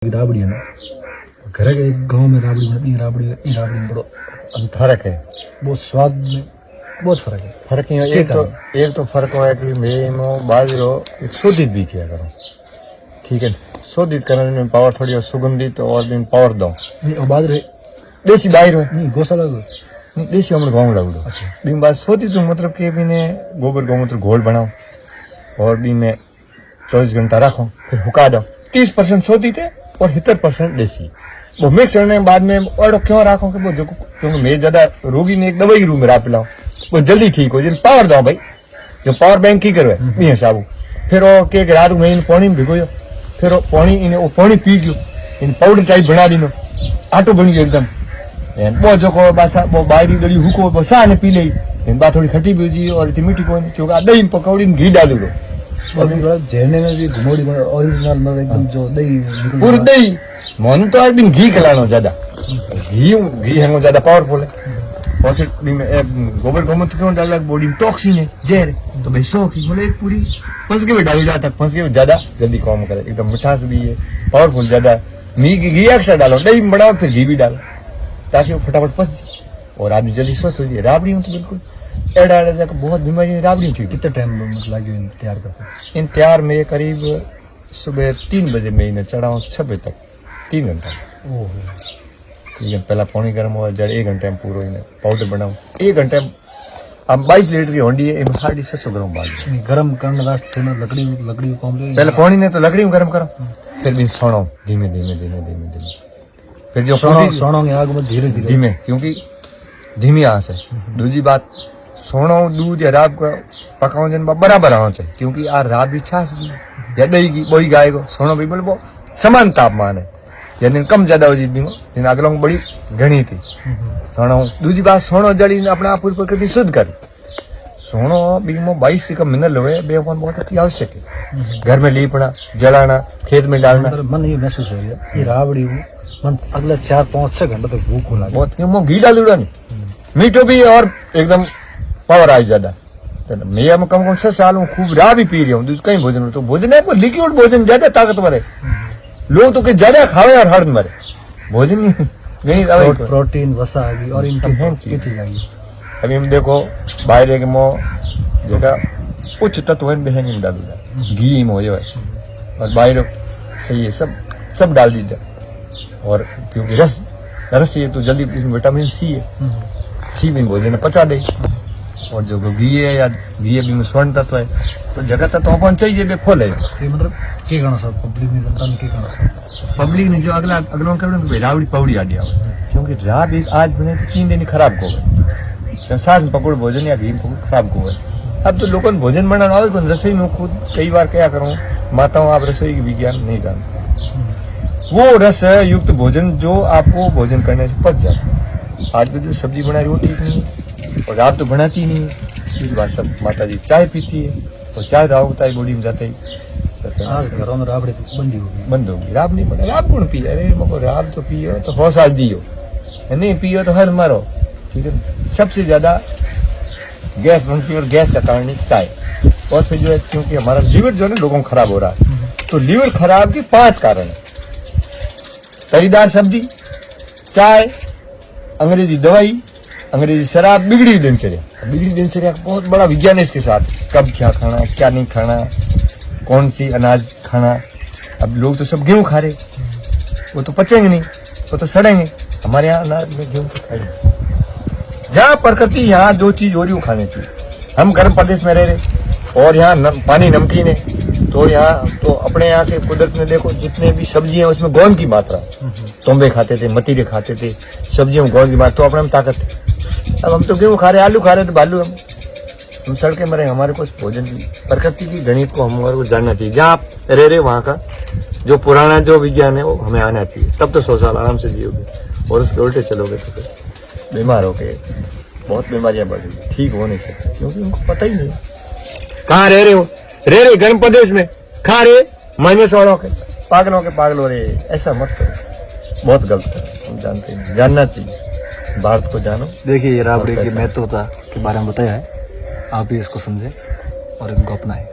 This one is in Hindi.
राबड़ी है ना, घर के गांव में राबड़ी में राबड़ी में बड़ो फर्क है, बहुत स्वाद में बहुत फर्क है। फर्क ही है। एक तो फर्क है कि मैं बाजरो एक शोधित भी किया करो, ठीक है। शोधित करने में पावर थोड़ी और सुगंधित और भी पावर दो नहीं और बाजरे देसी बाहर है नहीं गौशाला को नहीं देसी हम गाँव लागू दो। बीम बात शोधित तो मतलब कि भी ने गोबर गौमूत्र घोल बनाओ और भी में 24 घंटा रखो, फिर हुका दो। 30% शोधित है और 70% देसी। वो मिक्स करने के बाद में और क्यों रखो कि वो जो क्योंकि मैं ज्यादा रोगी ने एक दवाई के रूम में रख पिलाओ वो जल्दी ठीक हो जाए। पावर दो भाई, जो पावर बैंक की करो बी हिसाब। फिर वो के रात में इन पानी में भिगोयो, फिर वो पानी इन वो पानी पी गयो, इन पाउडर टाइप बना दीनो, आटो बन गयो एकदम। वो जो को बासा वो बाहरी दड़ी हुको वो सा ने पी ले, इन बात थोड़ी खट्टी भी जी और इतनी मीठी कोनी क्योंकि दही पकौड़ी में घी डाल दो। और झरने में भी घुमोड़ी ओरिजिनल मतलब एकदम जो दही पूरी दही मन तो एक दिन घी खिलाना ज्यादा, घी है वो ज्यादा पावरफुल है। और फिर गोबर गौमूत्र क्यों डाला, बॉडी में टॉक्सिन है, जहर है, तो भाई 100 की बोले एक पूरी फंस के भी डाली जाता है, फंस के ज्यादा जल्दी काम करे, एकदम मिठास भी है, पावरफुल ज्यादा। घी एक्स्ट्रा डालो, दही में बढ़ाओ, फिर घी भी डालो ताकि वो फटाफट पच जाए और आदमी जल्दी स्वस्थ हो जाए। राबड़ी तो बिल्कुल एड़ा जाकर बहुत बीमारी राबड़ी थी। कितना टाइम लगे इन तैयार करते? इन तैयार में करीब सुबह 3 बजे में इन्हें चढ़ाऊँ 6 बजे तक 3 घंटा। ठीक है, पहला पानी गर्म हुआ जड़ 1 घंटे में पूरा इन्हें पाउडर बनाऊँ 1 घंटे में। अब 22 लीटर की होंडी है, इनमें 650 ग्राम बाल गर्म करने वास्ते लकड़ी कौन पहले पानी ने तो लकड़ी में गर्म करो, फिर भी सोनो धीमे धीमे धीमे धीमे धीमे, फिर जो सोनो आग में धीरे धीमे क्योंकि धीमी आंच है। दूसरी बात सोनो दूध या राब का पकाओ जन बराबर आंच है क्योंकि आ राब भी छाछ की या दही की बोई गाय को सोनो भी बोले वो समान तापमान है, यानी कम ज्यादा हो जीत भी अगलों बड़ी घनी थी सोनो। दूसरी बात सोनो जड़ी अपने आप प्रकृति शुद्ध कर सोनो बीमो 22 से कम मिनरल हुए बेफोन बहुत अति आवश्यक है। घर में लीपना जलाना खेत में डालना। मन ये महसूस हो गया ये राबड़ी मन अगला 4-5-6 घंटे तक भूख को लगे बहुत क्यों घी डाल दूंगा नहीं मीठो भी और एकदम पावर आई ज्यादा। मैं कम कम 6 साल में खूब राह भी पी रहा हूँ कहीं भोजन में, तो भोजन है लिक्विड भोजन ज्यादा ताकतवर है। लोग तो ज्यादा खावे और हर्द मरे भोजन नहीं प्रोटीन वसा आ गई और इनकी चीज आ गई। अभी हम देखो बाहर एक मो जगह उच्च तत्व है डाल दूंगा घी में हो जाए और बाहर सही है सब डाल दीजिए और क्योंकि रस चाहिए तो जल्दी विटामिन सी है, सी भी भोजन पचा दे। और जो घी है या घी अभी में स्वर्ण तत्व है तो जगह तत्व अपन चाहिए बे फुल है। मतलब के कहना सब पब्लिक ने जनता ने के कहना सब पब्लिक ने जो अगला कर रावड़ी पौड़ी आ दिया क्योंकि रात एक आज बने तो 3 दिन खराब हो गए, सास में पकड़ भोजन या घी पकड़ खराब हो गए। अब तो लोगों भोजन बनाना आवे कौन रसोई में खुद कई बार क्या करूँ माताओं आप रसोई की विज्ञान नहीं जानते, वो रस युक्त भोजन जो आपको भोजन करने से पच जाता। आज तो जो सब्जी बना रही वो ठीक नहीं है और आप तो बनाती नहीं है। इस बात सब माता जी चाय पीती है और चाय दाव होता है बॉडी में जाता ही घरों में राबड़ी बंद होगी। राब नहीं पड़ा राब कौन पिए, अरे मको राब तो पियो तो 100 साल जियो, नहीं पियो तो हर मरो। ठीक है, सबसे ज्यादा गैस बनती है और गैस का कारण ही चाय। और फिर जो है क्योंकि हमारा लीवर जो है ना लोगों को खराब हो रहा है, तो लीवर खराब के 5 कारण है। तरीदार सब्जी, चाय, अंग्रेजी दवाई, अंग्रेजी शराब, बिगड़ी दिनचर्या बहुत बड़ा विज्ञान है इसके साथ। कब क्या खाना क्या नहीं खाना, कौन सी अनाज खाना। अब लोग तो सब गेहूं खा रहे, वो तो पचेंगे नहीं, वो तो सड़ेंगे। हमारे यहाँ अनाज में गेहूं तो खाएंगे। जहाँ प्रकृति यहाँ जो चीज हो रही वो खानी चाहिए। हम गर्म प्रदेश में रह रहे और यहाँ पानी नमकीन है, तो यहाँ तो अपने यहाँ के कुदरत में देखो जितने भी सब्जी हैं उसमें गोंद की मात्रा, तोंबे खाते थे, मतीरे खाते थे, सब्जियों में गोंद की मात्रा, तो अपने में ताकत है। अब हम तो गेहूं खा रहे, आलू खा रहे, तो बालू हम सड़के मरे। हमारे को भोजन की प्रकृति की गणित को हमारे को जानना चाहिए। जहाँ आप रह रहे वहाँ का जो पुराना जो विज्ञान है वो हमें आना चाहिए, तब तो 100 साल आराम से जियोगे। और उसके उल्टे चलोगे तो फिर बीमार हो गए, बहुत बीमारियां बढ़ेगी, ठीक हो नहीं सकती क्योंकि उनको पता ही नहीं कहाँ रह रहे हो। रह रहे गर्म प्रदेश में, खा रहे माइनस वालों के पागलों के पागल हो रहे। ऐसा मत करो, बहुत गलत है। हम जानते हैं, जानना चाहिए, भारत को जानो। देखिए ये राबड़ी की महत्वता के बारे में बताया है, आप भी इसको समझें और इनको अपनाएं।